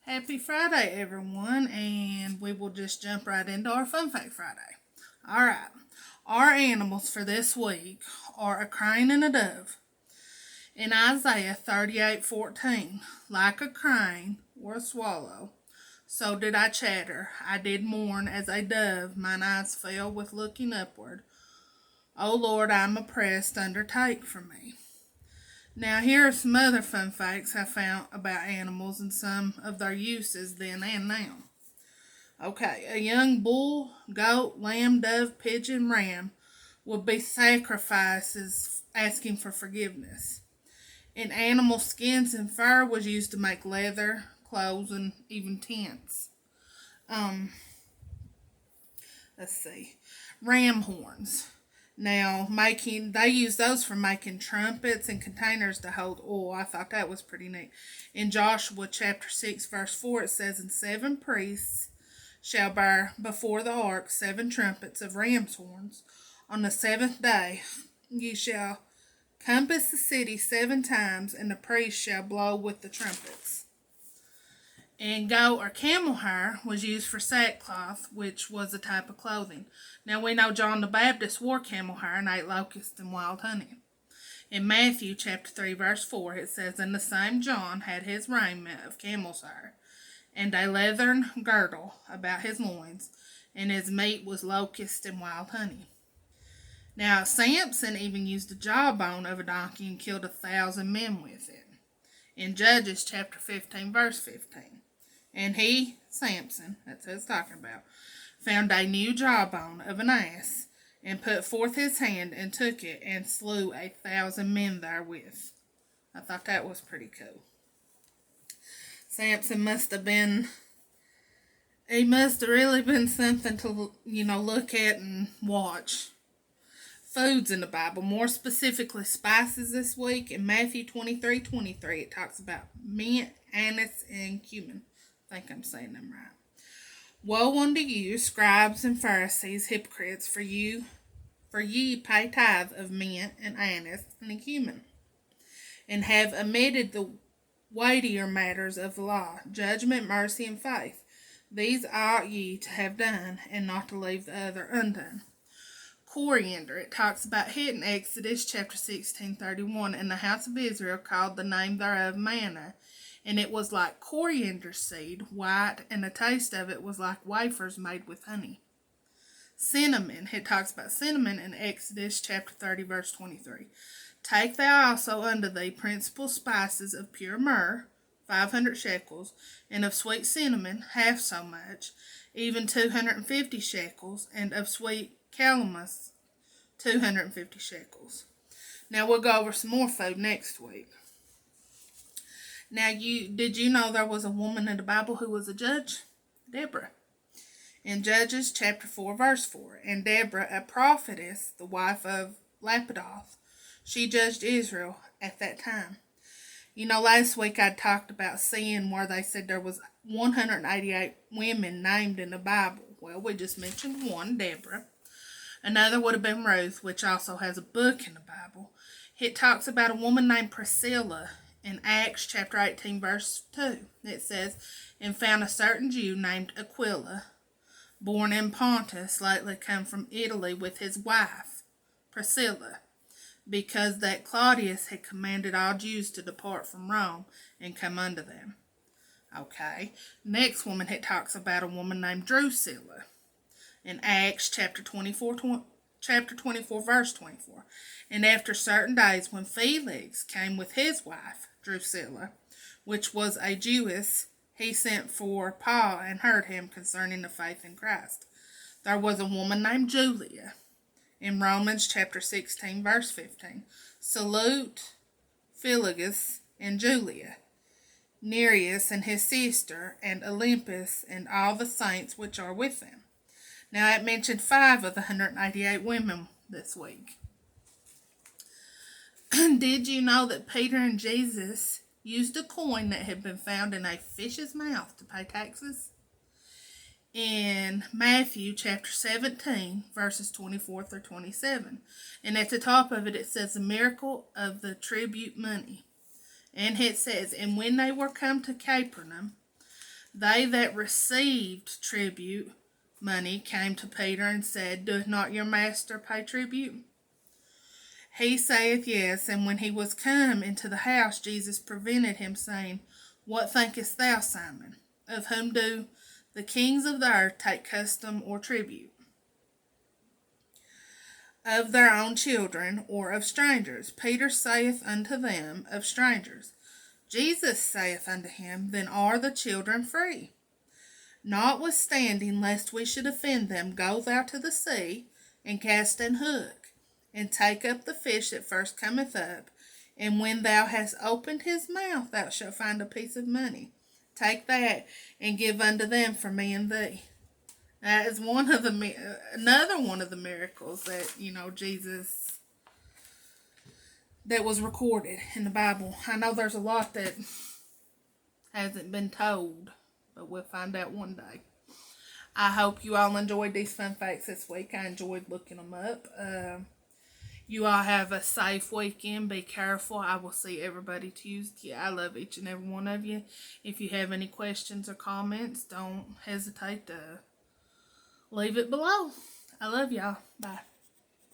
Happy Friday, everyone, and we will just jump right into our Fun Fact Friday. All right, our animals for this week are a crane and a dove. In Isaiah 38:14, like a crane or a swallow, so did I chatter. I did mourn as a dove, mine eyes fell with looking upward. O Lord, I am oppressed, undertake for me. Now, here are some other fun facts I found about animals and some of their uses then and now. Okay, a young bull, goat, lamb, dove, pigeon, ram would be sacrifices asking for forgiveness. And animal skins and fur was used to make leather, clothes, and even tents. Um, let's see, ram horns. Now, they use those for making trumpets and containers to hold oil. I thought that was pretty neat. In Joshua chapter 6, verse 4, it says, "And 7 priests shall bear before the ark 7 trumpets of ram's horns. On the 7th day ye shall compass the city 7 times, and the priests shall blow with the trumpets." And goat or camel hair was used for sackcloth, which was a type of clothing. Now we know John the Baptist wore camel hair and ate locusts and wild honey. In Matthew chapter 3 verse 4 it says, "And the same John had his raiment of camel's hair, and a leathern girdle about his loins, and his meat was locust and wild honey." Now Samson even used the jawbone of a donkey and killed 1,000 men with it. In Judges chapter 15 verse 15. And he, Samson, that's who it's talking about, found a new jawbone of an ass, and put forth his hand and took it, and slew 1,000 men therewith. I thought that was pretty cool. Samson must have really been something to, look at and watch. Foods in the Bible, more specifically spices this week. In Matthew 23:23, it talks about mint, anise, and cumin. I think I'm saying them right. "Woe unto you, scribes and Pharisees, hypocrites, for ye pay tithe of mint and anise and cumin, and have omitted the weightier matters of the law, judgment, mercy, and faith. These ought ye to have done, and not to leave the other undone." Coriander, it talks about it in Exodus chapter 16:31, "And the house of Israel called the name thereof manna, and it was like coriander seed, white, and the taste of it was like wafers made with honey." Cinnamon, it talks about cinnamon in Exodus chapter 30 verse 23. "Take thou also unto thee principal spices of pure myrrh, 500 shekels, and of sweet cinnamon, half so much, even 250 shekels, and of sweet calamus, 250 shekels. Now we'll go over some more food next week. Now, did you know there was a woman in the Bible who was a judge? Deborah. In Judges chapter 4 verse 4, "And Deborah, a prophetess, the wife of Lapidoth, she judged Israel at that time." Last week I talked about seeing where they said there was 188 women named in the Bible. Well, we just mentioned one, Deborah. Another would have been Ruth, which also has a book in the Bible. It talks about a woman named Priscilla in Acts chapter 18 verse 2. It says, "And found a certain Jew named Aquila, born in Pontus, lately come from Italy with his wife, Priscilla, because that Claudius had commanded all Jews to depart from Rome and come unto them." Okay. Next woman, it talks about a woman named Drusilla in Acts chapter 24 verse 24. "And after certain days, when Felix came with his wife Drusilla, which was a Jewess, he sent for Paul and heard him concerning the faith in Christ. There was a woman named Julia." In Romans chapter 16 verse 15. "Salute Philologus and Julia, Nereus and his sister, and Olympus, and all the saints which are with them." Now it mentioned 5 of the 188 women this week. Did you know that Peter and Jesus used a coin that had been found in a fish's mouth to pay taxes? In Matthew chapter 17 verses 24 through 27. And at the top of it, it says the miracle of the tribute money. And it says, "And when they were come to Capernaum, They that received tribute money came to Peter and said, Doth not your master pay tribute? He saith, Yes. And when he was come into the house, Jesus prevented him, saying, What thinkest thou, Simon? Of whom do the kings of the earth take custom or tribute? Of their own children, or of strangers? Peter saith unto them, Of strangers. Jesus saith unto him, Then are the children free. Notwithstanding, lest we should offend them, go thou to the sea, and cast an hook, and take up the fish that first cometh up, and when thou hast opened his mouth, thou shalt find a piece of money. Take that, and give unto them for me and thee. That is another one of the miracles that, Jesus, that was recorded in the Bible. I know there's a lot that hasn't been told, but we'll find out one day. I hope you all enjoyed these fun facts this week. I enjoyed looking them up. You all have a safe weekend. Be careful. I will see everybody Tuesday. I love each and every one of you. If you have any questions or comments, don't hesitate to leave it below. I love y'all. Bye.